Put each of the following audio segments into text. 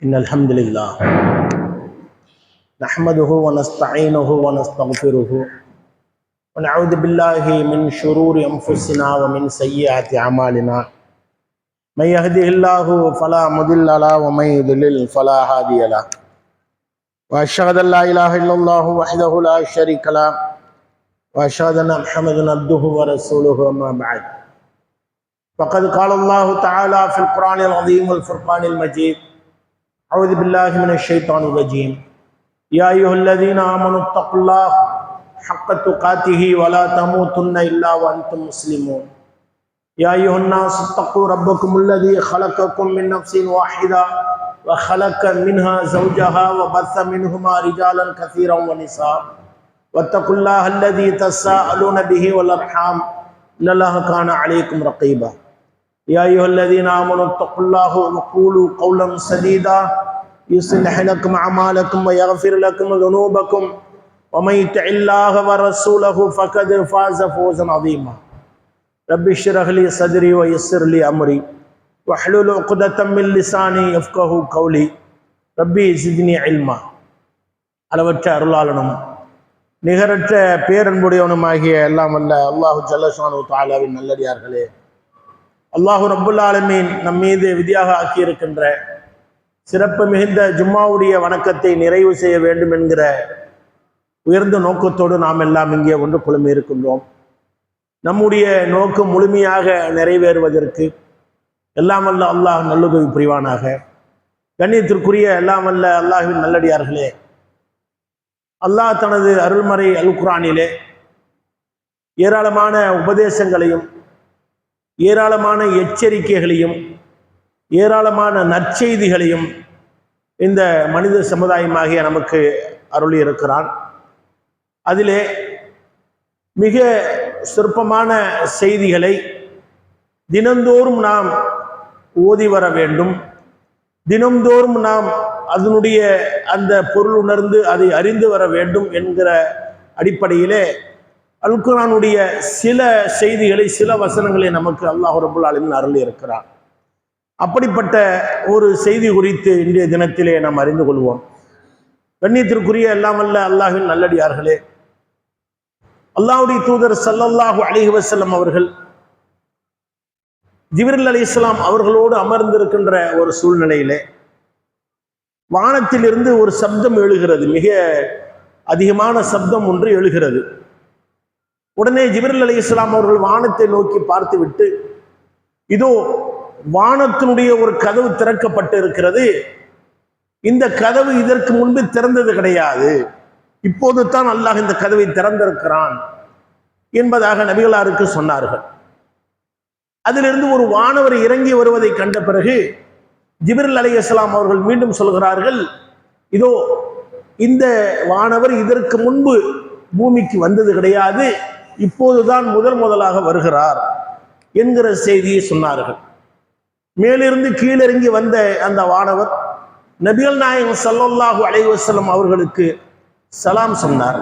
إن الحمد لله نحمده ونستعينه ونستغفره ونعوذ بالله من شرور أنفسنا ومن سيئات أعمالنا من يهده الله فلا مضل له ومن يضلل فلا هادي له وأشهد أن لا إله إلا الله وحده لا شريك له وأشهد أن محمدا عبده ورسوله أما بعد فقد قال الله تعالى في القرآن العظيم والفرقان المجيد أعوذ بالله من الشيطان الرجيم يا أيها الذين آمنوا اتقوا الله حق تقاته ولا تموتن إلا وأنتم مسلمون يا أيها الناس اتقوا ربكم الذي خلقكم من نفس واحدة وخلق منها زوجها وبث منهما رجالا كثيرا ونساء واتقوا الله الذي تساءلون به والأرحام إن الله كان عليكم رقيبا يا أيها الذين آمنوا اتقوا الله وقولوا قولا سديدا يصلح لكم أعمالكم ويغفر لكم ذنوبكم ومن يطع الله ورسوله فقد فاز فوزا عظيما رب اشرح لي صدري ويسر لي أمري واحلل عقدة من لساني يفقهوا قولي ربي زدني علما அளவற்ற அருளாளனும் நிகரற்ற பேரன்புடையவனுமாகிய எல்லாம் அல்ல அல்லாஹு ஜல்ல ஷானு தஆலாவின் நல்லடியார்களே, அல்லாஹு ரப்புல் ஆலமீன் நம் மீது விதியாக ஆக்கியிருக்கின்ற சிறப்பு மிகுந்த ஜும்மாவுடைய வணக்கத்தை நிறைவு செய்ய வேண்டும் என்கிற உயர்ந்த நோக்கத்தோடு நாம் எல்லாம் இங்கே ஒன்று குழுமி இருக்கின்றோம். நம்முடைய நோக்கம் முழுமையாக நிறைவேறுவதற்கு எல்லாம் அல்ல அல்லாஹ் நல்லுதவி புரிவானாக. கண்ணியத்திற்குரிய எல்லாம் அல்ல அல்லாஹ்வின் நல்லடியார்களே, அல்லாஹ் தனது அருள்மறை அல் குர்ஆனிலே ஏராளமான உபதேசங்களையும் ஏராளமான எச்சரிக்கைகளையும் ஏராளமான நற்செய்திகளையும் இந்த மனித சமுதாயமாகிய நமக்கு அருளி இருக்கிறான். அதிலே மிக சொற்பமான செய்திகளை தினந்தோறும் நாம் ஓதி வர வேண்டும். தினந்தோறும் நாம் அதனுடைய அந்த பொருள் உணர்ந்து அதை அறிந்து வர வேண்டும் என்கிற அடிப்படையிலே அல் குர்ஆனுடைய சில செய்திகளை சில வசனங்களை நமக்கு அல்லாஹ் ரப்புல் ஆலமீன் அருளி இருக்கிறார். அப்படிப்பட்ட ஒரு செய்தி குறித்து இன்றைய தினத்திலே நாம் அறிந்து கொள்வோம். கண்ணியத்திற்குரிய எல்லாம் அல்ல அல்லாஹ்வின் நல்லடியார்களே, அல்லாஹ்வுடைய தூதர் ஸல்லல்லாஹு அலைஹி வஸல்லம் அவர்கள் ஜிப்ரீல் அலைஹிஸ்ஸலாம் அவர்களோடு அமர்ந்திருக்கின்ற ஒரு சூழ்நிலையிலே வானத்திலிருந்து ஒரு சப்தம் எழுகிறது. மிக அதிகமான சப்தம் ஒன்று எழுகிறது. உடனே ஜிப்ரீல் அலைஹிஸ்ஸலாம் அவர்கள் வானத்தை நோக்கி பார்த்துவிட்டு, இதோ வானத்தினுடைய ஒரு கதவு திறக்கப்பட்டு இருக்கிறது, இந்த கதவு இதற்கு முன்பு திறந்தது கிடையாது, இப்போது தான் அல்லாஹ் இந்த கதவை திறந்திருக்கிறான் என்பதாக நபிகளாருக்கு சொன்னார்கள். அதிலிருந்து ஒரு வானவர் இறங்கி வருவதை கண்ட பிறகு ஜிப்ரீல் அலைஹிஸ்ஸலாம் அவர்கள் மீண்டும் சொல்கிறார்கள், இதோ இந்த வானவர் இதற்கு முன்பு பூமிக்கு வந்தது கிடையாது, இப்போதுதான் முதலாக வருகிறார் என்கிற செய்தியை சொன்னார்கள். மேலிருந்து கீழிறங்கி வந்த அந்த வானவர் நபிகள் நாயகம் ஸல்லல்லாஹு அலைஹி வஸல்லம் அவர்களுக்கு சலாம் சொன்னார்.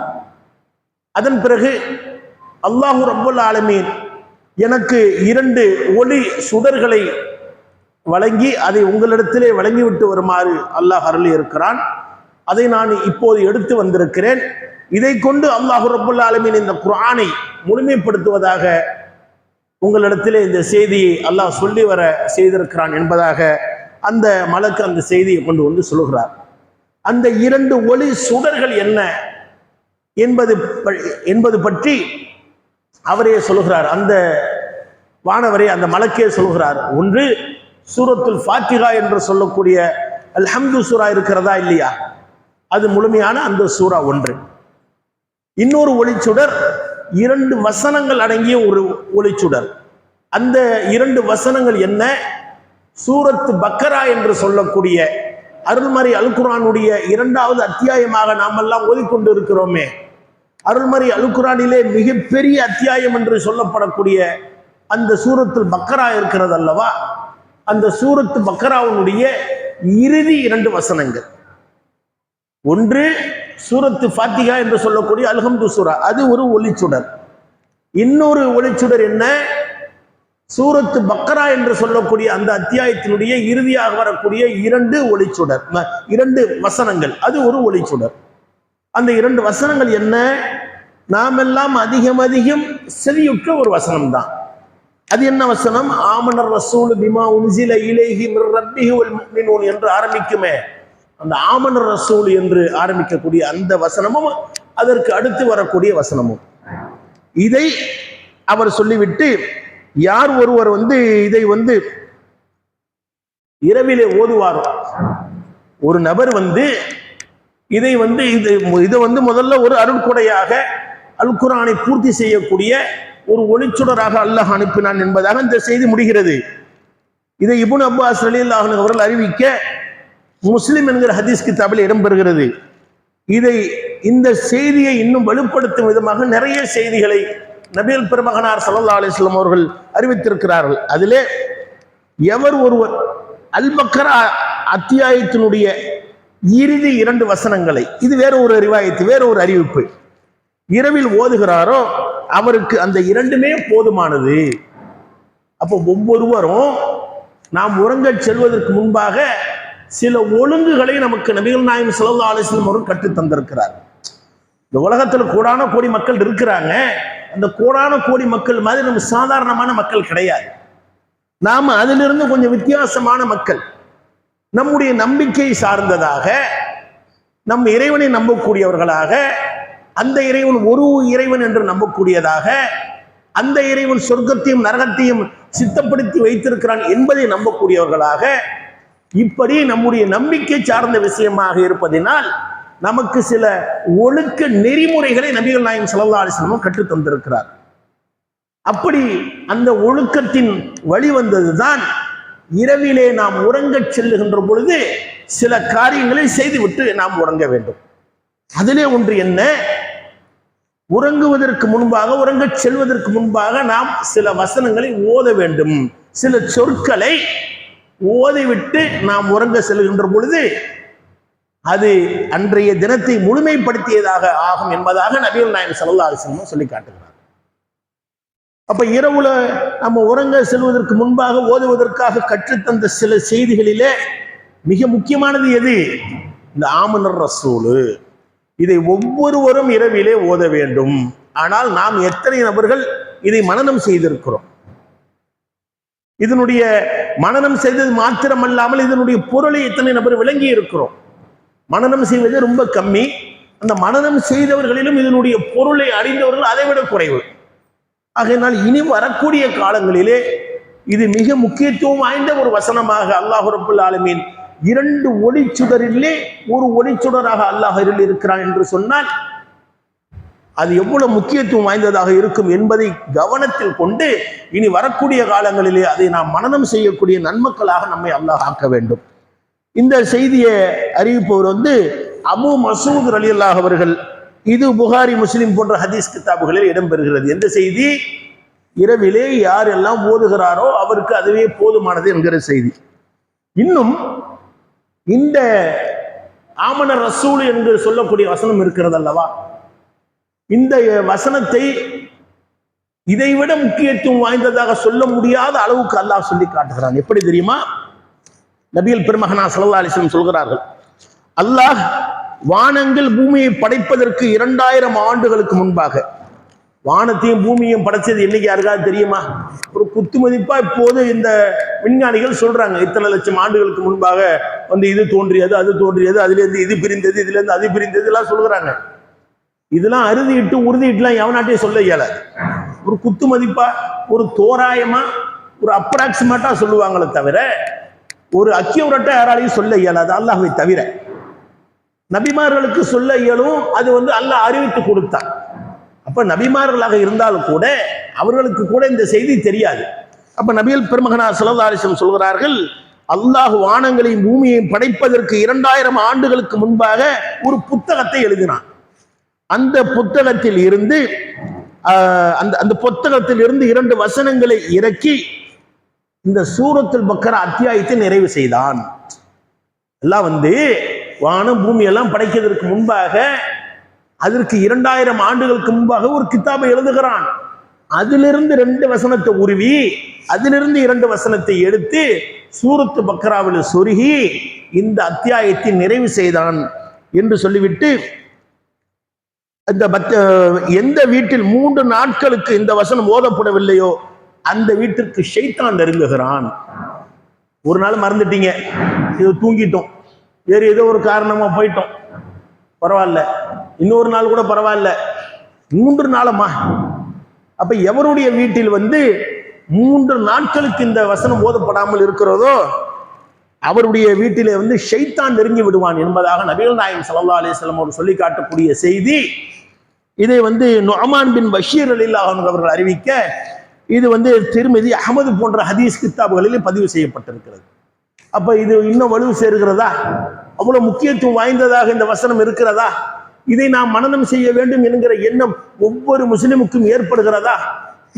அதன் பிறகு அல்லாஹு ரப்புல் ஆலமீன் எனக்கு 2 ஒளி சுடர்களை வழங்கி அதை உங்களிடத்திலே வழங்கிவிட்டு வருமாறு அல்லாஹ் அருளி இருக்கிறான். அதை நான் இப்போது எடுத்து வந்திருக்கிறேன். இதை கொண்டு அல்லாஹ் ரப்புல் ஆலமீன் இந்த குர்ஆனை முழுமைப்படுத்துவதாக உங்களிடத்திலே இந்த செய்தியை அல்லாஹ் சொல்லி வர செய்திருக்கிறான் என்பதாக அந்த மலக்கு அந்த செய்தியை கொண்டு வந்து சொல்கிறார். அந்த 2 ஒளி சுடர்கள் என்ன என்பது பற்றி அவரே சொல்கிறார். அந்த வானவரே அந்த மலக்கே சொல்கிறார். ஒன்று சூரத்துல் ஃபாத்திஹா என்று சொல்லக்கூடிய அல்ஹம்து சூரா இருக்கிறதா இல்லையா, அது முழுமையான அந்த சூரா ஒன்று. இன்னொரு ஒளிச்சுடர் 2 வசனங்கள் அடங்கிய ஒரு ஒளிச்சுடர். அந்த 2 வசனங்கள் என்ன, சூரத்து பக்கரா என்று சொல்லக்கூடிய அருள்மறை அல் குர்ஆனுடைய 2வது அத்தியாயமாக நாம் எல்லாம் ஓதிக்கொண்டு இருக்கிறோமே. அருள்மறை அல் குர்ஆனிலே மிகப்பெரிய அத்தியாயம் என்று சொல்லப்படக்கூடிய அந்த சூரத்துல் பக்கரா இருக்கிறது அல்லவா, அந்த சூரத்து பக்கராவுடைய இறுதி 2 வசனங்கள். ஒன்று சூரத்து ஃபாத்திஹா என்று சொல்லக்கூடிய அல்ஹம்து சூரா, அது ஒரு ஒளிச்சுடர். இன்னொரு ஒளிச்சுடர் என்ன, சூரத்து பக்கரா என்று சொல்லக்கூடிய அந்த அத்தியாயத்தினுடைய இறுதியாக வரக்கூடிய 2 ஒளிச்சுடர், 2 வசனங்கள், அது ஒரு ஒளிச்சுடர். அந்த 2 வசனங்கள் என்ன, நாம் எல்லாம் அதிகம் செவியுற்ற ஒரு வசனம் தான். அது என்ன வசனம், ஆமனர் ரசூல் பிமா உன்சில இலைஹி மிர் ரப்பிஹி வல் முஃமினூன் என்று ஆரம்பிக்குமே, அந்த ஆமனர் ரசூல் என்று ஆரம்பிக்கக்கூடிய அந்த வசனமும் அதற்கு அடுத்து வரக்கூடிய வசனமும். இதை அவர் சொல்லிவிட்டு, யார் ஒருவர் இதை இரவிலே ஓதுவாரோ, ஒரு நபர் இதை முதல்ல ஒரு அருட்கொடையாக அல் குர்ஆனை பூர்த்தி செய்யக்கூடிய ஒரு ஒளிச்சுடராக அல்லாஹ் அனுப்பினான் என்பதாக இந்த செய்தி முடிகிறது. இதை இப்னு அப்பாஸ் ரலியல்லாஹு அன்ஹு அவர்கள் அறிவிக்க முஸ்லிம் என்கிற ஹதீஸ் கிதாபில் இடம்பெறுகிறது. இந்த செய்தியை இன்னும் வலுப்படுத்தும் விதமாக நிறைய செய்திகளை நபிகள் பெருமகனார் ஸல்லல்லாஹு அலைஹி வஸல்லம் அவர்கள் அறிவித்திருக்கிறார்கள். அதிலே எவர் ஒருவர் அல் பக்கரா அத்தியாயத்தினுடைய இறுதி 2 வசனங்களை, இது வேற ஒரு ரிவாயத்து, வேற ஒரு அறிவிப்பு, இரவில் ஓதுகிறாரோ அவருக்கு அந்த 2மே போதுமானது. அப்போ ஒவ்வொருவரும் நாம் உறங்க செல்வதற்கு முன்பாக சில ஒழுங்குகளை நமக்கு நபிகள் நாயகம் ஸல்லல்லாஹு அலைஹி வஸல்லம் அவர்கள் கற்றுத் தந்திருக்கிறார். இந்த உலகத்தில் கோடான கோடி மக்கள் இருக்கிறாங்க. அந்த கோடான கோடி மக்கள் மாதிரி நம்ம சாதாரணமான மக்கள் கிடையாது. நாம அதிலிருந்து கொஞ்சம் வித்தியாசமான மக்கள். நம்முடைய நம்பிக்கை சார்ந்ததாக, நம் இறைவனை நம்பக்கூடியவர்களாக, அந்த இறைவன் ஒரு இறைவன் என்று நம்பக்கூடியதாக, அந்த இறைவன் சொர்க்கத்தையும் நரகத்தையும் சித்தப்படுத்தி வைத்திருக்கிறான் என்பதை நம்பக்கூடியவர்களாக, இப்படி நம்முடைய நம்பிக்கை சார்ந்த விஷயமாக இருப்பதினால் நமக்கு சில ஒழுக்க நெறிமுறைகளை நபிகள் நாயகம் ஸல்லல்லாஹு அலைஹி வஸல்லம் கற்றுத் தந்திருக்கிறார். அப்படி அந்த ஒழுக்கத்தின் வழி வந்ததுதான் இரவிலே நாம் உறங்கச் செல்லுகின்ற பொழுது சில காரியங்களை செய்துவிட்டு நாம் உறங்க வேண்டும். அதிலே ஒன்று என்ன, உறங்குவதற்கு முன்பாக, உறங்கச் செல்வதற்கு முன்பாக நாம் சில வசனங்களை ஓத வேண்டும். சில சொற்களை ஓதிவிட்டு நாம் உறங்க செல்கின்ற பொழுது அது அன்றைய தினத்தை முழுமைப்படுத்தியதாக ஆகும் என்பதாக நபிகள் நாயகம் ஸல்லல்லாஹு அலைஹி வஸல்லம் சொல்லி காட்டுகிறார். அப்ப இரவுல நம்ம உறங்க செல்வதற்கு முன்பாக ஓதுவதற்காக கற்றுத்தந்த சில செய்திகளிலே மிக முக்கியமானது எது, இந்த ஆமனர் ரசூலு. இதை ஒவ்வொருவரும் இரவிலே ஓத வேண்டும். ஆனால் நாம் எத்தனை நபர்கள் இதை மனனம் செய்திருக்கிறோம்? இதனுடைய மனனம் செய்தது மாத்திரமல்லாமல் இதனுடைய பொருளை எத்தனை நபர் விளங்கி இருக்கிறோம்? மனனம் செய்வது ரொம்ப கம்மி. அந்த மனனம் செய்தவர்களிலும் இதனுடைய பொருளை அறிந்தவர்கள் அதைவிட குறைவு. ஆகையினால் இனி வரக்கூடிய காலங்களிலே இது மிக முக்கியத்துவம் வாய்ந்த ஒரு வசனமாக அல்லாஹ் ரப்பல் ஆலமீன் 2 ஒளிச்சுடரிலே ஒரு ஒளிச்சுடராக அல்லாஹ் இருக்கிறான் என்று சொன்னால் அது எவ்வளவு முக்கியத்துவம் வாய்ந்ததாக இருக்கும் என்பதை கவனத்தில் கொண்டு இனி வரக்கூடிய காலங்களிலே அதை நாம் மனனம் செய்யக்கூடிய நன்மக்களாக நம்மை அல்லாஹ் ஆக்க வேண்டும். இந்த செய்தியை அறிவிப்பவர் அபு மசூத் ரலியல்லாஹு அவர்கள். இது புகாரி, முஸ்லிம் போன்ற ஹதீஸ் கிதாபுகளில் இடம்பெறுகிறது. எந்த செய்தி, இரவிலே யாரெல்லாம் ஓதுகிறாரோ அவருக்கு அதுவே போதுமானது என்கிற செய்தி. இன்னும் இந்த ஆமன ரசூல் என்று சொல்லக்கூடிய வசனம் இருக்கிறது அல்லவா, இந்த வசனத்தை இதைவிட முக்கியத்துவம் வாய்ந்ததாக சொல்ல முடியாத அளவுக்கு அல்லாஹ் சொல்லி காட்டுகிறான். எப்படி தெரியுமா? நபிகள் பெருமகனார் ஸல்லல்லாஹு அலைஹி வஸல்லம் சொல்கிறார்கள், அல்லாஹ் வானங்கள் பூமியை படைப்பதற்கு 2000 ஆண்டுகளுக்கு முன்பாக, வானத்தையும் பூமியையும் படைச்சது என்னைக்கு யாருக்காவது தெரியுமா? ஒரு குத்து மதிப்பா இப்போது இந்த விஞ்ஞானிகள் சொல்றாங்க, இத்தனை லட்சம் ஆண்டுகளுக்கு முன்பாக இது தோன்றியது, அது தோன்றியது, அதுல இருந்து இது பிரிந்தது, இதுல இருந்து அது பிரிந்தது எல்லாம் சொல்றாங்க. இதெல்லாம் அறுதிட்டு உறுதிட்டுலாம் எவனாட்டையும் சொல்ல இயலாது. ஒரு குத்து மதிப்பா, ஒரு தோராயமா, ஒரு அப்ராக்சிமேட்டா சொல்லுவாங்களே தவிர ஒரு அக்யூரட்டா யாராலையும் சொல்ல இயலாது அல்லாஹ்வை தவிர. நபிமார்களுக்கு சொல்ல இயலும், அது அல்லாஹ் அறிவித்து கொடுத்தான். அப்ப நபிமார்களாக இருந்தாலும் கூட அவர்களுக்கு கூட இந்த செய்தி தெரியாது. அப்ப நபிகள் பெருமகனார் ஸல்லல்லாஹு அலைஹி வஸல்லம் சொல்கிறார்கள், அல்லாஹ் வானங்களையும் பூமியையும் படைப்பதற்கு 2000 ஆண்டுகளுக்கு முன்பாக ஒரு புத்தகத்தை எழுதினான். அந்த புத்தகத்தில் இருந்து அந்த புத்தகத்தில் இருந்து 2 வசனங்களை இறக்கி இந்த சூரத்துல் பக்கரா அத்தியாயத்தை நிறைவு செய்தான். எல்லாம் வானம் பூமி எல்லாம் படைக்கிறதுக்கு முன்பாக அதற்கு 2000 ஆண்டுகளுக்கு முன்பாக ஒரு கிதாபை எழுதுகிறான். அதிலிருந்து 2 வசனத்தை உருவி அதிலிருந்து 2 வசனத்தை எடுத்து சூரத்து பக்கராவில் சொருகி இந்த அத்தியாயத்தை நிறைவு செய்தான் என்று சொல்லிவிட்டு, எந்த வீட்டில் 3 நாட்களுக்கு இந்த வசனம் ஓதப்படவில்லையோ அந்த வீட்டிற்கு ஷைத்தான் நெருங்குகிறான். ஒரு நாள் மறந்துட்டீங்க, இது தூங்கிட்டோம், வேறு ஏதோ ஒரு காரணமா போயிட்டோம், பரவாயில்ல, இன்னொரு நாள் கூட பரவாயில்ல, 3 நாளமா? அப்ப எவருடைய வீட்டில் 3 நாட்களுக்கு இந்த வசனம் ஓதப்படாமல் இருக்கிறதோ அவருடைய வீட்டிலே ஷைத்தான் நெருங்கி விடுவான் என்பதாக நபிகள் நாயகம் ஸல்லல்லாஹு அலைஹி வஸல்லம் அவர் சொல்லி காட்டக்கூடிய செய்தி. இதை நுஅமான் பின் பஷீர் ரலியல்லாஹு அன்ஹு அவர்கள் அறிவிக்க, இது திருமிதி, அஹ்மது போன்ற ஹதீஸ் கித்தாபுகளிலே பதிவு செய்யப்பட்டிருக்கிறது. அப்ப இது இன்னும் வலு சேர்கிறதா? அவ்வளவு முக்கியத்துவம் வாய்ந்ததாக இந்த வசனம் இருக்கிறதா? இதை நாம் மனனம் செய்ய வேண்டும் என்கிற எண்ணம் ஒவ்வொரு முஸ்லிமுக்கும் ஏற்படுகிறதா?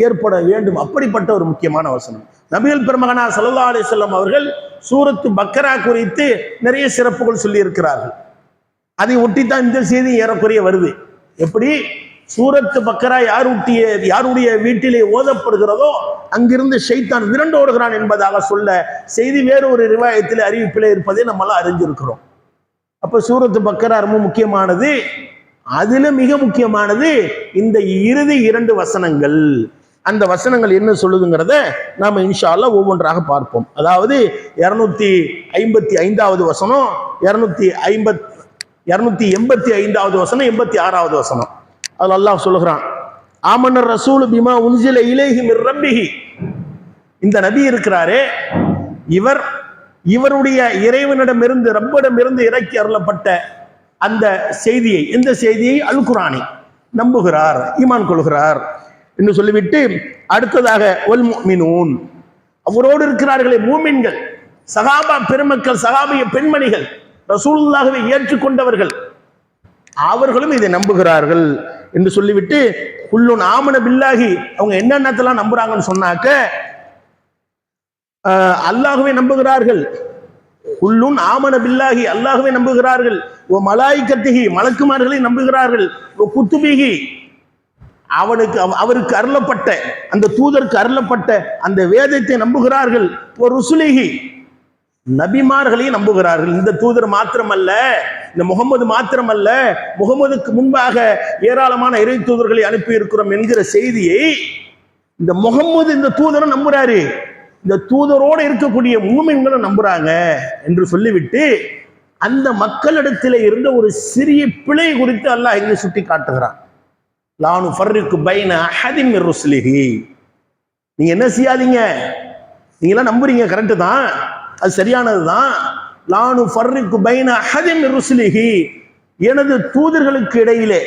ஏற்பட வேண்டும். அப்படிப்பட்ட ஒரு முக்கியமான வசனம். நபிகள் பெருமகனார் ஸல்லல்லாஹு அலைஹி வஸல்லம் அவர்கள் சூரத்து பக்கரா குறித்து நிறைய சிறப்புகள் சொல்லி இருக்கிறார்கள். அதை ஒட்டித்தான் இந்த செய்தி ஏறக்குறைய வருது. எப்படி சூரத்து பக்கரா யாருடைய வீட்டிலே ஓதப்படுகிறதோ அங்கிருந்து ஷைத்தான் விரண்டோடுகிறான் என்பதாக சொல்ல செய்தி வேறு ஒரு ரிவாயத்தில் அறிவிப்பிலே இருப்பதை நம்மளாம் அறிஞ்சிருக்கிறோம். அப்ப சூரத்து பக்கரா ரொம்ப முக்கியமானது. அதுல மிக முக்கியமானது இந்த இறுதி 2 வசனங்கள். அந்த வசனங்கள் என்ன சொல்லுதுங்கிறத நாம இன்ஷா அல்லாஹ் ஒவ்வொன்றாக பார்ப்போம். அதாவது 255வது வசனம், 285வது வசனம், 86வது வசனம். அதுல அல்லாஹ் சொல்லுகிறான், ஆமன்னர் ரசூல் பிமா உன்சில இலைஹி மிர் ரப்பிஹி. இந்த நபி இருக்கிறாரே, இவருடைய இறைவனிடமிருந்து, ரப்பிடமிருந்து இறக்கி அருளப்பட்ட அந்த செய்தியை, எந்த செய்தியை? அல் குர்ஆனை நம்புகிறார், ஈமான் கொள்கிறார் என்று சொல்லிவிட்டு அடுத்ததாக வல் முஃமினூன், அவரோடு இருக்கிறார்களே மூமின்கள், சஹாபா பெருமக்கள், சஹாபிய பெண்மணிகள், ரசூலுல்லாஹ்வை ஏற்றுக்கொண்டவர்கள், அவர்களும் இதை நம்புகிறார்கள் என்று சொல்லிவிட்டு குல்லுன் ஆமன பில்லாஹி, அவங்க என்னென்னத்தெல்லாம் நம்புறாங்கன்னு சொன்னாக்க, அல்லாஹ்வை நம்புகிறார்கள். குல்லுன் ஆமன பில்லாஹி, அல்லாஹ்வை நம்புகிறார்கள். ஓ மலாயிகத்திஹி, மலக்குமார்களை நம்புகிறார்கள். ஓ குத்துபிஹி, அவருக்கு அருளப்பட்ட அந்த தூதருக்கு அருளப்பட்ட அந்த வேதத்தை நம்புகிறார்கள். ஓ ருசுலிஹி, நபிமார்களை நம்புகிறார்கள். இந்த தூதர் மாத்திரமல்ல, இந்த முகமது மாத்திரமல்ல, முகமதுக்கு முன்பாக ஏராளமான இறை தூதர்களை அனுப்பி இருக்கிறோம் என்கிற செய்தியை இந்த முகமது, இந்த தூதரை நம்புறாரு. இந்த தூதரோடு இருக்கக்கூடிய மூமின்களும் நம்புறாங்க என்று சொல்லிவிட்டு அந்த மக்களிடத்தில் இருந்த ஒரு சிறிய பிழை குறித்து அல்லாஹ் இங்கே சுட்டி காட்டுகிறான். லானு ஃபர்ரிக்கு பைன அஹதின் மிர் ருஸ்லிஹி, நீங்க என்ன செய்யாதீங்க, நீங்களாம் நம்புறீங்க, கரெக்டு தான், அது சரியானது தான். லானு ஃபர்ரிக்கு பைன அஹதின் மிர் ருஸ்லிஹி, எனது தூதர்களுக்கு இடையிலே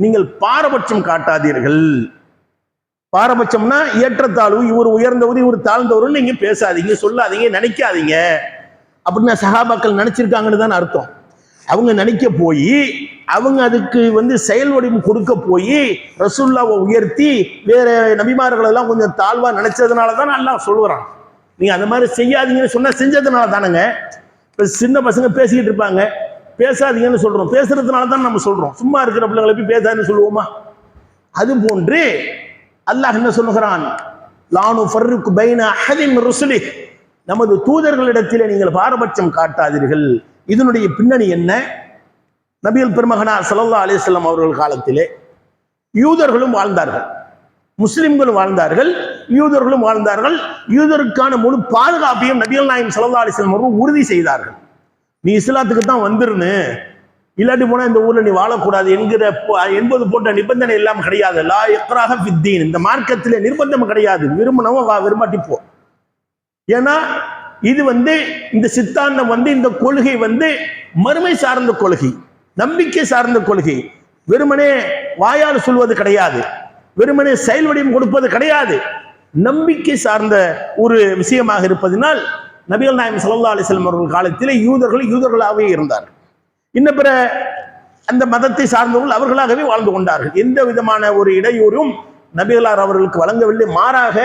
நீங்கள் பாரபட்சம் காட்டாதீர்கள். பாரபட்சம்னா ஏற்றத்தாழ்வு, இவர் உயர்ந்தவர் இவர் தாழ்ந்தவர் நீங்க பேசாதீங்க, சொல்லாதீங்க, நினைக்காதீங்க அப்படின்னு சஹாபாக்கள் நினைச்சிருக்காங்கன்னு தான் அர்த்தம். அவங்க நினைக்க போய், அவங்க அதுக்கு செயல் வடிவம் கொடுக்க போய் ரசூலுல்லாஹ்வை உயர்த்தி வேற நபிமார்கள் எல்லாம் கொஞ்சம் தாழ்வா நினைச்சதுனால தான் அல்லாஹ் சொல்லுறான். நீங்க அந்த மாதிரி செய்யாதீங்கன்னு சொன்னா செஞ்சதுனால தானுங்க. இப்ப சின்ன பசங்க பேசிக்கிட்டு இருப்பாங்க, பேசாதீங்கன்னு சொல்றோம், பேசுறதுனால தான் நம்ம சொல்றோம். சும்மா இருக்கிற பிள்ளைங்களை போய் பேசாதுன்னு சொல்லுவோமா? அது போன்று அல்லாஹ் என்ன சொல்லுகிறான், லானு ஃபர்ரிக்கு பைன அஹதின் மிர் ருசுலிஹி, நமது தூதர்களிடத்திலே நீங்கள் பாரபட்சம் காட்டாதீர்கள். இதனுடைய பின்னணி என்ன? நபிகள் பெருமகனார் ஸல்லல்லாஹு அலைஹி வஸல்லம் அவர்கள் காலத்திலே யூதர்களும் வாழ்ந்தார்கள், முஸ்லிம்களும் வாழ்ந்தார்கள், யூதர்களும் வாழ்ந்தார்கள். யூதருக்கான முழு பாதுகாப்பையும் நபிகள் நாயகம் ஸல்லல்லாஹு அலைஹி வஸல்லம் அவர்கள் உறுதி செய்தார்கள். நீ இஸ்லாத்துக்கு தான் வந்துருன்னு, இல்லாட்டி போனா இந்த ஊர்ல நீ வாழக்கூடாது என்பது போன்ற நிபந்தனை எல்லாம் கிடையாது. லா இக்ராஹ ஃபித்தீன், இந்த மார்க்கத்திலே நிர்பந்தம் கிடையாது, விரும்பினவன் வா, விரும்பாட்டி போ. ஏன்னா இது இந்த சித்தாந்தம் இந்த கொள்கை மறுமை சார்ந்த கொள்கை, நம்பிக்கை சார்ந்த கொள்கை. வெறுமனே வாயால் சொல்வது கிடையாது, வெறுமனே செயல் வடிவம் கொடுப்பது கிடையாது, நம்பிக்கை சார்ந்த ஒரு விஷயமாக இருப்பதனால் நபிகள் நாயகம் ஸல்லல்லாஹு அலைஹி வஸல்லம் அவர்கள் காலத்தில் யூதர்களாகவே இருந்தார். இன்னும் பிற அந்த மதத்தை சார்ந்தவர்கள் அவர்களாகவே வாழ்ந்து கொண்டார்கள். எந்த விதமான ஒரு இடையூறும் நபிகளார் அவர்களுக்கு வழங்கவில்லை, மாறாக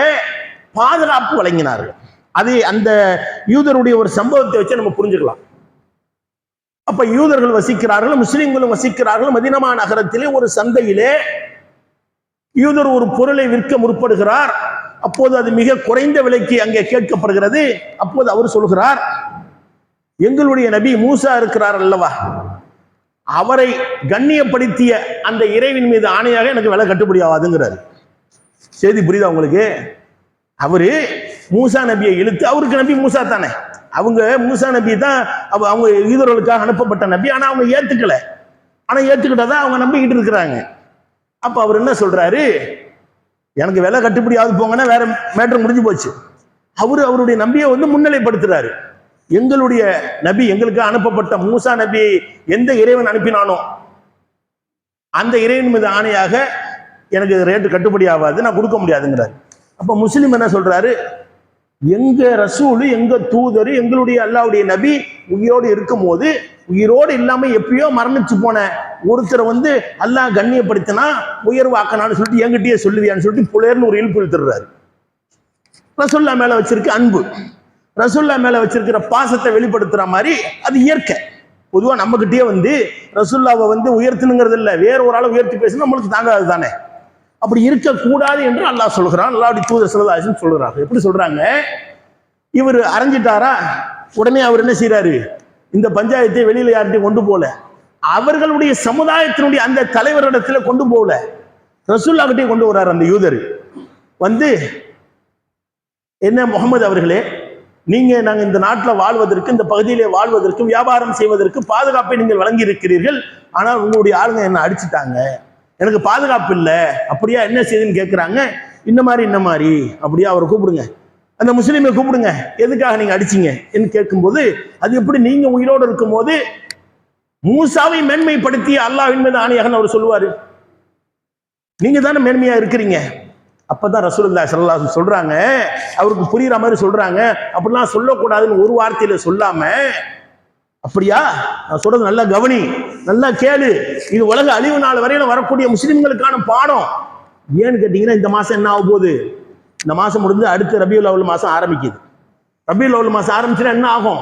பாதுகாப்பு வழங்கினார்கள். அது அந்த யூதருடைய ஒரு சம்பவத்தை வச்சு நம்ம புரிஞ்சுக்கலாம். அப்ப யூதர்கள் வசிக்கிறார்கள், முஸ்லிம்களும் வசிக்கிறார்கள். மதீனா நகரத்திலே ஒரு சந்தையிலே யூதர் ஒரு பொருளை விற்க முற்படுகிறார். அப்போது அது மிக குறைந்த விலைக்கு அங்கே கேட்கப்படுகிறது. அப்போது அவர் சொல்கிறார், எங்களுடைய நபி மூசா இருக்கிறார் அல்லவா, அவரை கண்ணியப்படுத்திய அந்த இறைவின் மீது ஆணையாக எனக்கு விலை கட்டுப்படி ஆகாதுங்கிறாரு. செய்தி புரியுதா உங்களுக்கு? அவரு மூசா நபியை இழுத்து, அவருக்கு நபி மூசா தானே, அவங்க மூசா நபி தான் அவங்க யூதர்களுக்காக அனுப்பப்பட்ட நபி. ஆனா அவங்க ஏத்துக்கல, ஆனா ஏத்துக்கிட்டதான் அவங்க நம்பிக்கிட்டு இருக்கிறாங்க. அப்ப அவர் என்ன சொல்றாரு, எனக்கு விலை கட்டுப்படி ஆகுது போங்கன்னா வேற மேட்டர் முடிஞ்சு போச்சு. அவருடைய நபியை முன்னிலைப்படுத்துறாரு. எங்களுடைய நபி, எங்களுக்கு அனுப்பப்பட்ட மூசா நபி எந்த இறைவன் அனுப்பினானோ அந்த இறைவன் மீது ஆணையாக எனக்கு ரேட்டு கட்டுப்படி ஆகாது, நான் கொடுக்க முடியாதுங்கிறாரு. அப்ப முஸ்லிம் என்ன சொல்றாரு, எங்க ரசூலு, எங்க தூதர், எங்களுடைய அல்லாஹ்வுடைய நபி உயிரோடு இருக்கும் போது, உயிரோடு இல்லாம எப்பயோ மரணிச்சு போன ஒருத்தரை அல்லாஹ் கண்ணியப்படுத்தினா உயர்வாக்கனான்னு சொல்லிட்டு என்கிட்டயே சொல்லுவியான்னு சொல்லிட்டு புலேர்னு ஒரு இழுப்பு இழுத்துறாரு. ரசூல்லா மேல வச்சிருக்க அன்பு, ரசூல்லா மேல வச்சிருக்கிற பாசத்தை வெளிப்படுத்துற மாதிரி அது இயற்கை. பொதுவா நம்ம கிட்டே ரசூல்லாவை உயர்த்தணுங்கிறது இல்லை, வேற ஒரு ஆளை உயர்த்தி பேசினா நம்மளுக்கு தாங்காது தானே. அப்படி இருக்கக்கூடாது என்று அல்லாஹ் சொல்கிறான், அல்லாஹ்வுடைய தூதர் ஸல்லல்லாஹு அலைஹி வஸல்லம் சொல்றாங்க. எப்படி சொல்றாங்க, இவர் அரைஞ்சிட்டாரா, உடனே அவர் என்ன செய்யறாரு, இந்த பஞ்சாயத்தை வெளியில யார்கிட்டையும் கொண்டு போல, அவர்களுடைய சமுதாயத்தினுடைய அந்த தலைவரிடத்துல கொண்டு போகல, ரசூல்லா கிட்டே கொண்டு வர்றாரு. அந்த யூதர் என்ன, முகமது அவர்களே, நாங்க இந்த நாட்டில் வாழ்வதற்கு, இந்த பகுதியிலே வாழ்வதற்கு, வியாபாரம் செய்வதற்கு பாதுகாப்பை நீங்கள் வழங்கி இருக்கிறீர்கள். ஆனால் உங்களுடைய ஆளுங்க என்ன அடிச்சுட்டாங்க, எனக்கு பாதுகாப்பு இல்லை. அப்படியா, என்ன செய்யுதுன்னு கேட்கிறாங்க. இந்த மாதிரி அப்படியா, அவரை கூப்பிடுங்க, அந்த முஸ்லீமை கூப்பிடுங்க, எதுக்காக நீங்க அடிச்சீங்க என்று கேட்கும்போது, அது எப்படி நீங்க உயிரோடு இருக்கும் போது மூசாவை மேன்மைப்படுத்தி அல்லாஹ்வின் மீது ஆணையாக அவர் சொல்லுவாரு, நீங்க தானே மேன்மையா இருக்கிறீங்க. அப்பதான் ரசூலுல்லாஹி ஸல்லல்லாஹு அலைஹி வஸல்லம் சொல்றாங்க, அவருக்கு புரியுற மாதிரி சொல்றாங்க, அப்படிலாம் சொல்லக்கூடாதுன்னு ஒரு வார்த்தையில சொல்லாம, அப்படியா, நான் சொல்றது நல்லா கவனி, நல்லா கேளு, இது உலக அழிவு நாள் வரையில வரக்கூடிய முஸ்லிம்களுக்கான பாடம். ஏன்னு கேட்டீங்கன்னா, இந்த மாசம் என்ன ஆக போகுது, இந்த மாசம் முடிஞ்சு அடுத்து ரபியுல் அவ்வல் மாசம் ஆரம்பிக்குது. ரபியுல் அவ்வல் மாசம் ஆரம்பிச்சுன்னா என்ன ஆகும்,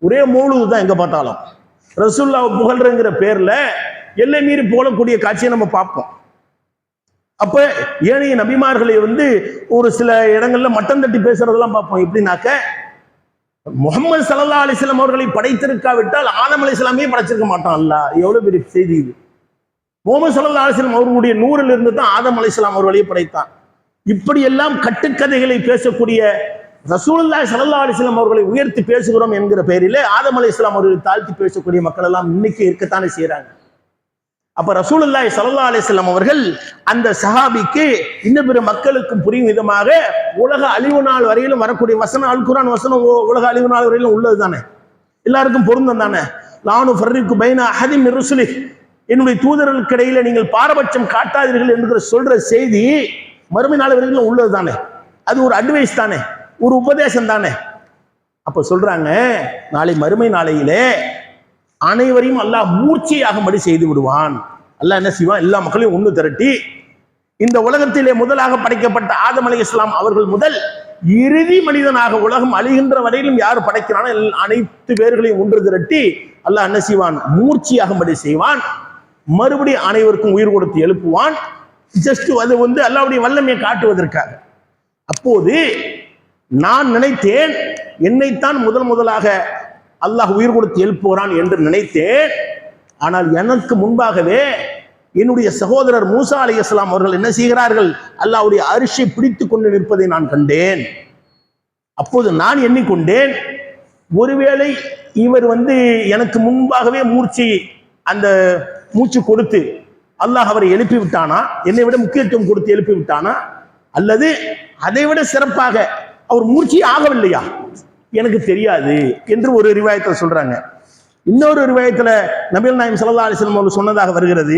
ஒரே மௌலூது தான் எங்க பார்த்தாலும். ரசூலுல்லாஹ் புகழ்றங்கிற பேர்ல எல்லை மீறி போகக்கூடிய காட்சியை நம்ம பார்ப்போம். அப்ப ஏனைய நபிமார்களை ஒரு சில இடங்கள்ல மட்டம் தட்டி பேசுறதெல்லாம் பார்ப்போம். எப்படின்னாக்க, முஹம்மது ஸல்லல்லாஹு அலைஹி வஸல்லம் அவர்களை படைத்திருக்காவிட்டால் ஆதம் அலைஹிஸ்ஸலாமே படைச்சிருக்க மாட்டான் அல்லாஹ். எவ்வளவு பெரிய செய்தி இது. முஹம்மது ஸல்லல்லாஹு அலைஹி வஸல்லம் அவர்களுடைய நூறில் இருந்து தான் ஆதம் அலைஹிஸ்ஸலாம் அவர்களையே படைத்தான். இப்படி எல்லாம் கட்டுக்கதைகளை பேசக்கூடிய ரசூலுல்லாஹி ஸல்லல்லாஹு அலைஹி வஸல்லம் அவர்களை உயர்த்தி பேசுகிறோம் என்கிற பெயரிலே ஆதம் அலைஹிஸ்ஸலாம் அவர்களை தாழ்த்தி பேசக்கூடிய மக்கள் எல்லாம் இன்னைக்கு இருக்கத்தானே செய்யறாங்க. அப்ப ரசூலுல்லாஹி ஸல்லல்லாஹு அலைஹி வஸல்லம் அவர்கள் அந்த சஹாபிக்கு இன்னும் பிற மக்களுக்கும் புரியும் விதமாக உலக அழிவு நாள் வரையிலும் வரக்கூடிய வசனம், அல் குர்ஆன் வசனம் உலக அழிவு நாள் வரையிலும் உள்ளது தானே, எல்லாருக்கும் பொருந்தம் தானே. லானு ஃபர்ரிக்கு பைன அஹதின் மின் ருசுலி, என்னுடைய தூதர்களுக்கு இடையில நீங்கள் பாரபட்சம் காட்டாதீர்கள் என்கிற சொல்ற செய்தி மறுமை நாள் வரையிலும் உள்ளது தானே. அது ஒரு அட்வைஸ் தானே, ஒரு உபதேசம் தானே. அப்ப சொல்றாங்க, நாளை மறுமை நாளையிலே அனைவரையும் அல்லாஹ் மூர்ச்சையாகும்படி செய்து விடுவான். அல்லாஹ் என்ன செய்வான், எல்லா மக்களையும் ஒன்று திரட்டி இந்த உலகத்திலே முதலாக படைக்கப்பட்ட ஆதம் அலைஹிஸ்ஸலாம் அவர்கள் முதல் இறுதி மனிதனாக உலகம் அழிகின்ற வரையிலும் யார் படைக்கிறானோ அனைத்து பேர்களையும் ஒன்று திரட்டி அல்லாஹ் என்ன செய்வான், மூர்ச்சையாகும்படி செய்வான். மறுபடியும் அனைவருக்கும் உயிர் கொடுத்து எழுப்புவான். ஜஸ்ட் அது அல்லாஹ்வுடைய வல்லமையை காட்டுவதற்காக. அப்போது நான் நினைத்தேன், என்னைத்தான் முதலாக அல்லாஹ் உயிர் கொடுத்து எழுப்புகிறான் என்று நினைத்தேன். ஆனால் எனக்கு முன்பாகவே என்னுடைய சகோதரர் மூசா அலைஹிஸ்ஸலாம் அவர்கள் என்ன செய்கிறார்கள், அல்லாஹ்வுடைய அரிஷை பிடித்து கொண்டு நிற்பதை நான் கண்டேன். அப்போது நான் எண்ணிக்கொண்டேன், ஒருவேளை இவர் எனக்கு முன்பாகவே அந்த மூச்சு கொடுத்து அல்லாஹ் அவரை எழுப்பி விட்டானா, என்னை விட முக்கியத்துவம் கொடுத்து எழுப்பி விட்டானா, அல்லது அதை விட சிறப்பாக அவர் மூர்ச்சி ஆகவில்லையா, எனக்கு தெரியாது என்று ஒரு ரிவாயத்தில் சொல்றாங்க. இன்னொரு ரிவாயத்துல நபிகள் நாயகம் ஸல்லல்லாஹு அலைஹி வஸல்லம் அவர்கள் சொன்னதாக வருகிறது,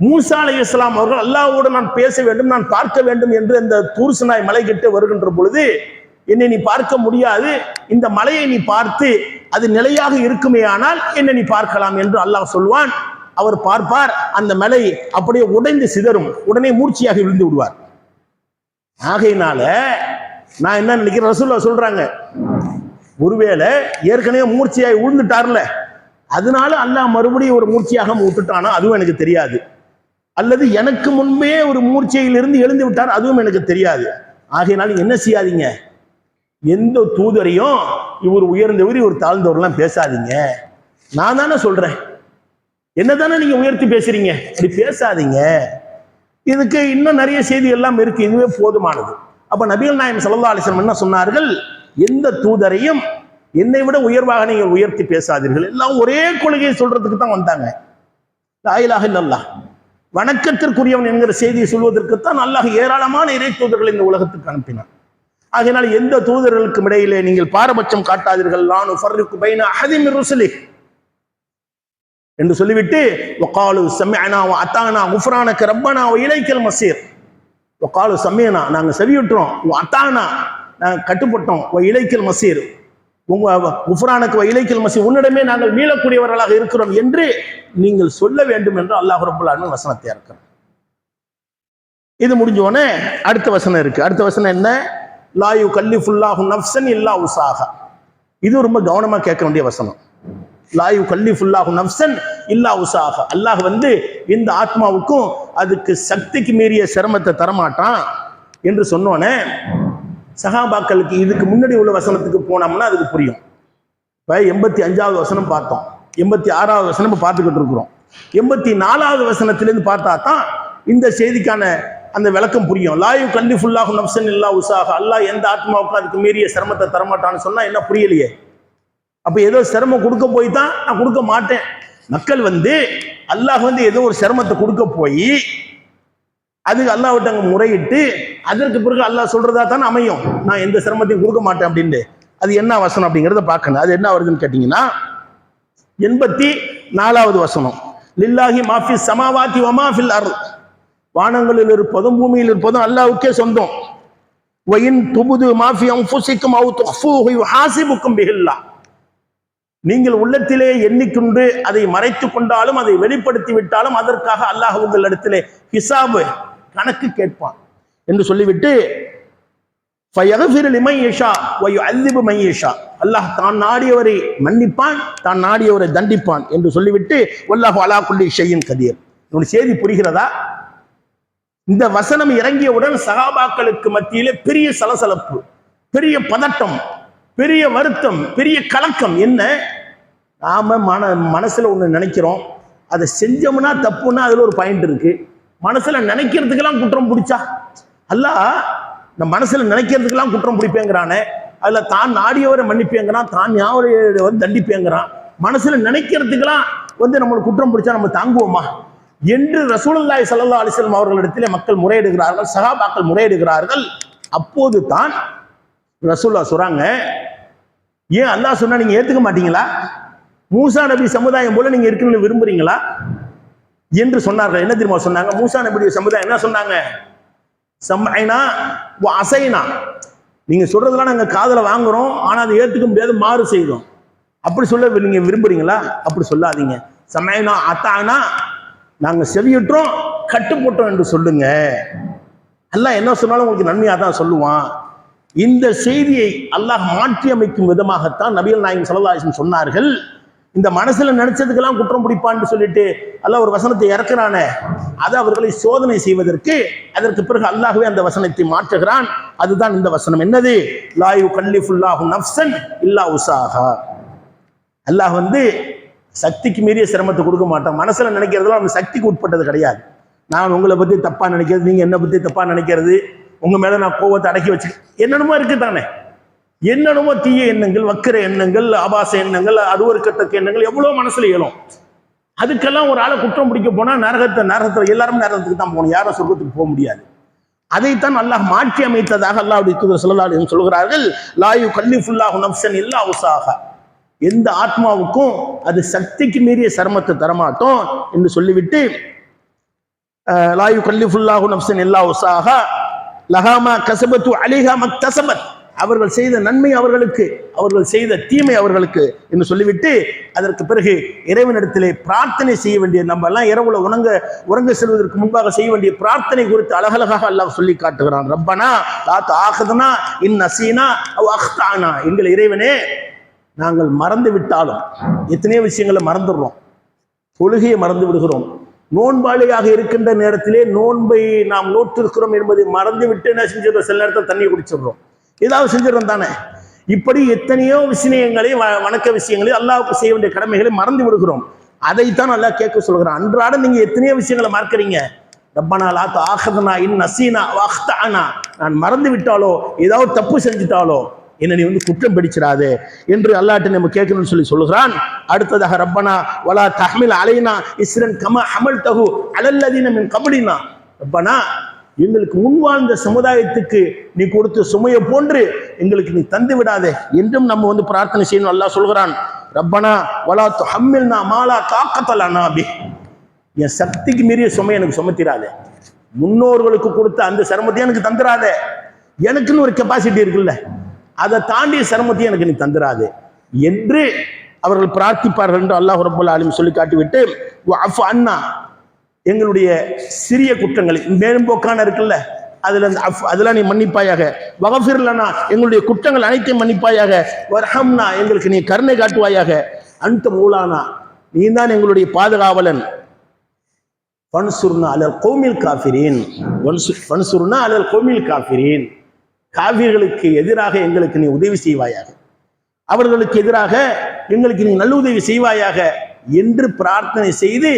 மூசா அலைஹிஸ்ஸலாம் அவர்கள் அல்லாஹ்வோடு நான் பேச வேண்டும், நான் பார்க்க வேண்டும் என்று அந்த தூர் சினாய் மலை கிட்ட வருகின்ற பொழுது என்னை நீ பார்க்க முடியாது, இந்த மலையை நீ பார்த்து அது நிலையாக இருக்குமே ஆனால் என்னை நீ பார்க்கலாம் என்று அல்லாஹ் சொல்வான். அவர் பார்ப்பார், அந்த மலை அப்படியே உடைந்து சிதறும், உடனே மூர்ச்சியாக விழுந்து விடுவார். ஆகையினால நான் என்ன நினைக்கிறேன், ரசூலுல்லாஹ் சொல்றாங்க, ஒருவேளை ஏற்கனவே மூர்ச்சியாய் விழுந்துட்டார்ல, அதனால அல்லாஹ் மறுபடியும் ஒரு மூர்ச்சியாக விட்டுட்டானா அதுவும் எனக்கு தெரியாது, அல்லது எனக்கு முன்பே ஒரு மூர்ச்சையிலிருந்து எழுந்து விட்டார் அதுவும் எனக்கு தெரியாது. ஆகையினால என்ன செய்யாதீங்க, எந்த தூதரையும் இவர் உயர்ந்தவர் இவர் தாழ்ந்தவர்லாம் பேசாதீங்க. நான் தானே சொல்றேன், என்னதானே நீங்க உயர்த்தி பேசுறீங்க, அப்படி பேசாதீங்க. இதுக்கு இன்னும் நிறைய செய்தி எல்லாம் இருக்கு, இதுவே போதுமானது. அப்ப நபிகள் நாயகம் ஸல்லல்லாஹு அலைஹி வஸல்லம் என்ன சொன்னார்கள், எந்த தூதரையும் என்னை விட உயர்வாக நீங்கள் உயர்த்தி பேசாதீர்கள். எல்லாம் ஒரே கொள்கையை சொல்றதுக்கு தான் வந்தாங்க. லா இலாஹ இல்லல்லாஹ், வணக்கத்திற்குரியவன் என்கிற செய்தியை சொல்வதற்குத்தான் அல்லாஹ் ஏராளமான இறை தூதர்கள் இந்த உலகத்துக்கு அனுப்பினான். ஆகையினால் எந்த தூதர்களுக்கும் இடையிலே நீங்கள் பாரபட்சம் காட்டாதீர்கள். நான் ஃபர்ரிகு பைன அஹதி மிர் ருசுலி என்று சொல்லிவிட்டு, வகாலு சமிஅனா வ அதானா குஃப்ரானக ரப்பனா வ இலைக்கல் மஸீர். வகாலு சமிஅனா, நாங்க செவியுற்றோம், வ அதானா, நாங்க கட்டுப்பட்டோம், வ இலைக்கல் மஸீர், உங்க குஃப்ரானக வ இலைக்கல் மஸீர், உன்னிடமே நாங்கள் மீளக்கூடியவர்களாக இருக்கிறோம் என்று நீங்கள் சொல்ல வேண்டும் என்று அல்லாஹ் ரப்பல் ஆலமீன் வசனத்தை இறக்கிறார். இது முடிஞ்ச உடனே அடுத்த வசனம் இருக்கு. அடுத்த வசனம் என்ன, லா யுகல்லிஃபுல்லாஹு நஃப்ஸன் இல்லா உஸாஹா. இது ரொம்ப கவனமா கேட்க வேண்டிய வசனம். லா யுகல்லிஃபுல்லாஹு நஃப்ஸன் இல்லா உஸாஹா. அல்லாஹ் இந்த ஆத்மாவுக்கும் அதுக்கு சக்திக்கு மீறிய சிரமத்தை தரமாட்டான் என்று சொன்னோன்னே சஹாபாக்களுக்கு இதுக்கு முன்னாடி உள்ள வசனத்துக்கு போனோம்னா அதுக்கு புரியும். இப்போ 85வது வசனம் பார்த்தோம், 86வது வசனம் பார்த்துக்கிட்டு இருக்கிறோம். 84வது வசனத்திலேருந்து பார்த்தா தான் இந்த செய்திக்கான அந்த விளக்கம் புரியும். லா யுகல்லிஃபுல்லாஹு நஃப்ஸன் இல்லா உஸாஹா. அல்லாஹ் எந்த ஆத்மாவுக்கும் அதுக்கு மீறிய சிரமத்தை தரமாட்டான்னு சொன்னா என்ன புரியலையே. அப்ப ஏதோ சிரமம் கொடுக்க போய் தான் நான் கொடுக்க மாட்டேன். மக்கள் அல்லாஹ் ஏதோ ஒரு சிரமத்தை கொடுக்க போய் அதுக்கு அல்லாஹ்விட்ட அங்க முறையிட்டு அதற்கு பிறகு அல்லாஹ் சொல்றதா தான் அமையும், நான் எந்த சிரமத்தையும் கொடுக்க மாட்டேன் அப்படின்ட்டு. அது என்ன வசனம் அப்படிங்கிறத பார்க்கணும். அது என்ன வருதுன்னு கேட்டீங்கன்னா 84வது வசனம், லில்லாஹி மாஃபி ஸமாவாதி வ மாஃபில் அர்த். வானங்களில் இருப்பதும் பூமியில் இருப்பதும் அல்லாஹ்வுக்கே சொந்தம். வ இன் துபுது மாஃபி அன்ஃபுஸிக்கும் அவ் துஃபூஹு யுஹாஸிபுக்கும் பிஹில்லாஹ். நீங்கள் உள்ளத்திலே எண்ணிக்கொண்டு அதை மறைத்து கொண்டாலும் அதை வெளிப்படுத்தி விட்டாலும் அதற்காக அல்லாஹ் உங்களிடத்திலே ஹிசாபு கணக்கு கேட்பான் என்று சொல்லிவிட்டு, ஃபயக்ஃபிரு லிமன் யஷா வ யுஅذிபு மன் யஷா. அல்லாஹ் தான் நாடியவரை மன்னிப்பான், தான் நாடியவரை தண்டிப்பான் என்று சொல்லிவிட்டு, வல்லாஹு அலா குல்லி ஷைஇன் கதீர். இந்த செய்தி புரிகிறதா? இந்த வசனம் இறங்கியவுடன் சஹாபாக்களுக்கு மத்தியிலே பெரிய சலசலப்பு, பெரிய பதட்டம், பெரிய வருத்தம், பெரிய கலக்கம். என்ன, நாம மனசுல ஒண்ணு நினைக்கிறோம், அதை செஞ்சோம்னா தப்புன்னா அதுல ஒரு பாயிண்ட் இருக்கு. மனசுல நினைக்கிறதுக்கெல்லாம் குற்றம் பிடிச்சா அல்லாஹ் இந்த மனசுல நினைக்கிறதுக்கெல்லாம் குற்றம் பிடிப்பேங்கிறானே, அதுல தான் நாடியவரை மன்னிப்பேங்கிறான், தான் யாவரை தண்டிப்பேங்கிறான். மனசுல நினைக்கிறதுக்கெல்லாம் நம்மளுக்கு குற்றம் பிடிச்சா நம்ம தாங்குவோமா என்று ரசூலுல்லாஹி ஸல்லல்லாஹு அலைஹி வஸல்லம் அவர்களிடத்திலே மக்கள் முறையிடுகிறார்கள், சஹாபாக்கள் முறையிடுகிறார்கள். அப்போது தான் ரசூலுல்லாஹ் சொல்றாங்க, ஏன் அல்லாஹ் சொன்னா நீங்க ஏத்துக்க மாட்டீங்களா? மூசா நபி சமுதாயம் போல நீங்க இருக்கணும்னு விரும்புறீங்களா என்று சொன்னார்கள். என்ன தெரியுமா சொன்னாங்க? மூசா நபி சமுதாயம் என்ன சொன்னாங்க? சம்ஐனா வ அஸைனா. நீங்க சொல்றதெல்லாம் நாங்க காதுல வாங்குறோம், ஆனா அதை ஏத்துக்க முடியாது, மாறு செய்தோம். அப்படி சொல்ல நீங்க விரும்புறீங்களா? அப்படி சொல்லாதீங்க. சம்ஐனா அத்தானா, நாங்க செவியுற்றோம் கட்டுப்பட்டோம் என்று சொல்லுங்க. அல்லாஹ் என்ன சொன்னாலும் உங்களுக்கு நன்மையா தான் சொல்லுவான். இந்த செய்தியை அல்லாஹ் மாற்றி அமைக்கும் விதமாகத்தான் நபிகள் நாயகம் ஸல்லல்லாஹு அலைஹி வஸல்லம் சொன்னார்கள். இந்த மனசுல நினைச்சதுக்கெல்லாம் குற்றம் பிடிப்பான்னு சொல்லிட்டு அல்லாஹ் ஒரு வசனத்தை இறக்குறானே, அதை அவர்களை சோதனை செய்வதற்கு அதற்கு பிறகு அல்லாஹ்வே அந்த வசனத்தை மாற்றுகிறான். அதுதான் இந்த வசனம். என்னது? லா யுகல்லிஃபுல்லாஹு நஃப்ஸன் இல்லா உஸாஹா. அல்லாஹ் சக்திக்கு மீறிய சிரமத்தை கொடுக்க மாட்டான். மனசுல நினைக்கிறதுலாம் நம்ம சக்திக்கு உட்பட்டது கிடையாது. நான் உங்களை பத்தி தப்பா நினைக்கிறது, நீங்க என்ன பத்தி தப்பா நினைக்கிறது, உங்க மேல நான் கோவத்தை அடக்கி வச்சு என்னென்னமோ இருக்கு தானே, என்னென்னமோ தீய எண்ணங்கள், வக்கிர எண்ணங்கள், ஆபாச எண்ணங்கள், அருவருக்கத்தக்க எண்ணங்கள் எவ்வளவு மனசுல இயலும். அதுக்கெல்லாம் ஒரு ஆளை குற்றம் பிடிக்க போனா நரகத்துல எல்லாரும் நரகத்துக்கு தான் போகணும், யாரும் சொர்க்கத்துக்கு போக முடியாது. அதைத்தான் அல்லாஹ் மாற்றி அமைத்ததாக அல்லாஹ்வுடைய தூதர் ஸல்லல்லாஹு அலைஹி வஸல்லம் சொல்கிறார்கள். லா யுகல்லிஃபுல்லாஹு நஃப்ஸன் இல்லா உஸாஹா. எந்த ஆத்மாவுக்கும் அது சக்திக்கு மீறிய சிரமத்தை தரமாட்டோம் என்று சொல்லிவிட்டு, லா யுகல்லிஃபுல்லாஹு நஃப்ஸன் இல்லா உஸாஹா லஹா மா கஸபத்து அலைஹா மக்தஸபத். அவர்கள் செய்த நன்மை அவர்களுக்கு, அவர்கள் செய்த தீமை அவர்களுக்கு என்று சொல்லிவிட்டு அதற்கு பிறகு இறைவனிடத்திலே பிரார்த்தனை செய்ய வேண்டிய, நம்ம எல்லாம் இரவுல உறங்க செல்வதற்கு முன்பாக செய்ய வேண்டிய பிரார்த்தனை குறித்து அழகழகாக அல்லாஹ் சொல்லி காட்டுகிறான். ரப்பனா லா துஆகிதுனா இன் நஸீனா அவ் அக்தானா, எங்கள் இறைவனே நாங்கள் மறந்து விட்டாலும், எத்தனையோ விஷயங்களை மறந்துடுறோம், தொழுகையை மறந்து விடுகிறோம், நோன்பாளியாக இருக்கின்ற நேரத்திலே நோன்பை நாம் நோட்டிருக்கிறோம் என்பதை மறந்து விட்டு என்ன செஞ்சிடறோம், சில நேரத்தில் தண்ணியை குடிச்சிடுறோம், ஏதாவது செஞ்சிடறோம் தானே. இப்படி எத்தனையோ விஷயங்களை, வணக்க விஷயங்களை, அல்லாஹ்வுக்கு செய்ய வேண்டிய கடமைகளை மறந்து விடுகிறோம். அதைத்தான் அல்லாஹ் கேட்க சொல்கிறான். அன்றாடம் நீங்க எத்தனையோ விஷயங்களை மறக்கிறீங்க. ரப்பனா லா துஆகிதுனா இன் நஸீனா வ அக்தஅனா, நான் மறந்து விட்டாலோ ஏதாவது தப்பு செஞ்சுட்டாலோ என்ன நீ குற்றம் பிடிச்சிடாதே என்று அல்லாஹ்ட்ட நம்ம கேட்கணும்னு சொல்லுகிறான். அடுத்ததாக ரப்பனா வலா தஹ்மில் அலைனா இஸ்ரன் கமா ஹமல்தஹு அலல்லதீன மின் கப்லினா, ரப்பனா எங்களுக்கு முன் வாழ்ந்த சமுதாயத்துக்கு நீ கொடுத்த சுமையை போன்று எங்களுக்கு நீ தந்து விடாதே என்றும் நம்ம பிரார்த்தனை செய்யணும். அல்லாஹ் சொல்கிறான், ரப்பனா வலா துஹம்மில்னா மாலா தாக்கத லனா பி, என் சக்திக்கு மீறிய சுமை எனக்கு சுமத்திராதே, முன்னோர்களுக்கு கொடுத்த அந்த சிரமத்தையும் எனக்கு தந்துடாதே, எனக்குன்னு ஒரு கெப்பாசிட்டி இருக்குல்ல, அதை தாண்டிய சிரமத்தையும் எனக்கு நீ தந்துடாதே என்று அவர்கள் பிரார்த்திப்பார்கள் என்று அல்லாஹ் ரப்பல் ஆலமீன் சொல்லி காட்டிவிட்டு வஅஃபு அன்னா, எங்களுடைய சிறிய குற்றங்கள் மேம்போக்கான இருக்குல்ல, அதெல்லாம் நீ மன்னிப்பாயாக, வகஃபிர் லனா, எங்களுடைய குற்றங்கள் அனைத்தையும் மன்னிப்பாயாக, வர்ஹம்னா, எங்களுக்கு நீ கருணை காட்டுவாயாக, அன்த மௌலானா, நீ தான் எங்களுடைய பாதுகாவலன், ஃபன்சுர்னா அலல் கௌமில் காஃபிரீன், ஃபன்சுர்னா அலல் கௌமில் காஃபிரீன், காஃபிர்களுக்கு எதிராக எங்களுக்கு நீ உதவி செய்வாயாக, அவர்களுக்கு எதிராக எங்களுக்கு நீ நல்ல உதவி செய்வாயாக என்று பிரார்த்தனை செய்து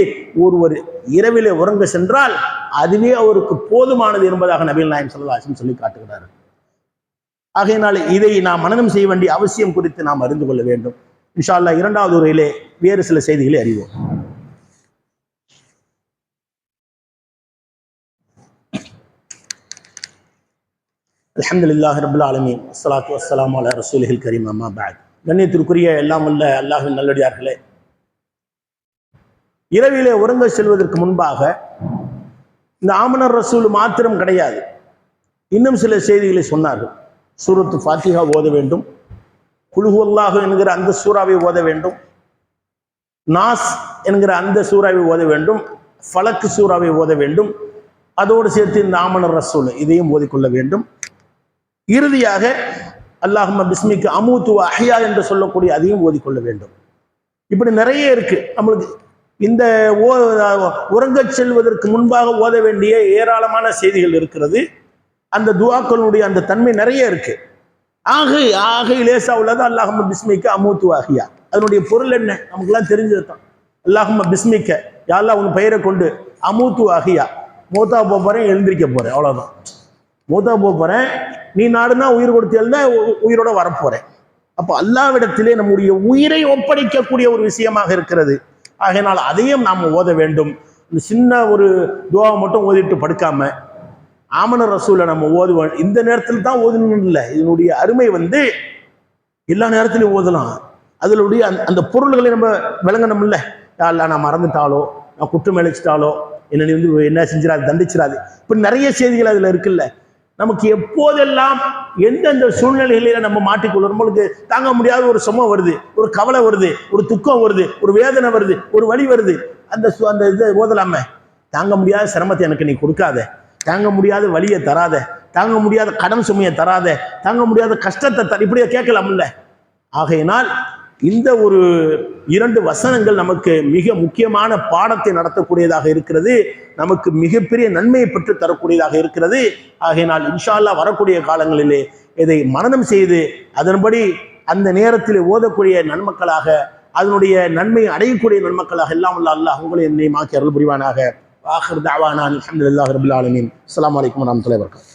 ஒருவர் இரவிலே உறங்க சென்றால் அதுவே அவருக்கு போதுமானது என்பதாக நபிகள் நாயகம் ஸல்லல்லாஹு அலைஹி வஸல்லம் சொல்லி காட்டுகிறார். ஆகையினால் இதை நாம் மனனம் செய்ய வேண்டிய அவசியம் குறித்து நாம் அறிந்து கொள்ள வேண்டும். இன்ஷா அல்லாஹ் இரண்டாவது உரையிலே வேறு சில செய்திகளை அறிவோம். அல்ஹம்துலில்லாஹி ரப்பில் ஆலமீன், வஸ்ஸலாத்து வஸ்ஸலாமு அலா ரசூலிஹில் கரீம், அம்மா பஅத். கண்ணியத்திற்குரிய எல்லாம் வல்ல அல்லாஹ்வின் நல்லடியார்களே, இரவிலே உறங்க செல்வதற்கு முன்பாக இந்த ஆமனர் ரசூல் மாத்திரம் கிடையாது, இன்னும் சில செய்திகளை சொன்னார்கள். சூரத்து ஃபாத்திஹா ஓத வேண்டும், குல் ஹுவல்லாஹு என்கிற அந்த சூறாவை ஓத வேண்டும், நாஸ் என்கிற அந்த சூறாவை ஓத வேண்டும், ஃபலக் சூறாவை ஓத வேண்டும், அதோடு சேர்த்து இந்த ஆமனர் ரசூல் இதையும் ஓதிக்கொள்ள வேண்டும். இறுதியாக அல்லாஹும்ம பிஸ்மிக்க அமூத்து வ அஹ்யா என்று சொல்லக்கூடிய அதையும் ஓதிக்கொள்ள வேண்டும். இப்படி நிறைய இருக்கு. நம்மளுக்கு இந்த உறங்கச் செல்வதற்கு முன்பாக ஓத வேண்டிய ஏராளமான செய்திகள் இருக்கிறது. அந்த துஆக்களுடைய அந்த தன்மை நிறைய இருக்கு. ஆகை லேசா உள்ளது அல்லாஹும்ம பிஸ்மிக்க அமூத்து வ அஹ்யா. அதனுடைய பொருள் என்ன நமக்குலாம் தெரிஞ்சது தான். அல்லாஹும்ம பிஸ்மிக்க, யா அல்லாஹ் உன் பெயரை கொண்டு, அமூத்து வ அஹ்யா, மூத்தா போறேன் எழுந்திரிக்க போறேன், அவ்வளவுதான். மூத்தா போறேன், நீ நாடுனா உயிர் கொடுத்து எழுந்தா உயிரோட வரப்போறேன். அப்போ அல்லாஹ்விடத்திலே நம்முடைய உயிரை ஒப்படைக்கக்கூடிய ஒரு விஷயமாக இருக்கிறது. ஆகையினால் அதையும் நாம் ஓத வேண்டும். இந்த சின்ன ஒரு துஆவை மட்டும் ஓதிட்டு படுக்காம ஆமனர் ரசூலை நம்ம ஓதுவோம். இந்த நேரத்தில் தான் ஓதணும் இல்லை, இதனுடைய அருமை எல்லா நேரத்திலையும் ஓதலாம். அதனுடைய அந்த பொருள்களை நம்ம விளங்கணும் இல்லை. யாரெல்லாம் நான் மறந்துட்டாலோ, நான் குற்றம் இழைச்சிட்டாலோ என்ன என்ன செஞ்சிடாது, தண்டிச்சிடாது. இப்படி நிறைய செய்திகள் அதில் இருக்குல்ல. நமக்கு எப்போதெல்லாம் எந்தெந்த சூழ்நிலைகளில நம்ம மாட்டிக்கொள்ளும், நம்மளுக்கு தாங்க முடியாத ஒரு சுமை வருது, ஒரு கவலை வருது, ஒரு துக்கம் வருது, ஒரு வேதனை வருது, ஒரு வலி வருது, அந்த இதை ஓதலாம, தாங்க முடியாத சிரமத்தை எனக்கு நீ கொடுக்காத, தாங்க முடியாத வலியை தராத, தாங்க முடியாத கடன் சுமையை தராத, தாங்க முடியாத கஷ்டத்தை இப்படியே கேட்கலாம்ல. ஆகையினால் இந்த ஒரு 2 வசனங்கள் நமக்கு மிக முக்கியமான பாடத்தை நடத்தக்கூடியதாக இருக்கிறது, நமக்கு மிகப்பெரிய நன்மையை பெற்று தரக்கூடியதாக இருக்கிறது. ஆகையினால் இன்ஷா அல்லாஹ் வரக்கூடிய காலங்களிலே இதை மனனம் செய்து அதன்படி அந்த நேரத்தில் ஓதக்கூடிய நன்மக்களாக, அதனுடைய நன்மையை அடையக்கூடிய நன்மக்களாக எல்லாம் அல்லாஹ் உங்களை என்னை மாக்கி அருள் புரிவானாக. ஆகிர் தஅவானா அல்ஹம்துலில்லாஹி ரப்பில் ஆலமீன். அஸ்ஸலாமு அலைக்கும் வரஹ்மத்துல்லாஹி வபரகாத்துஹு.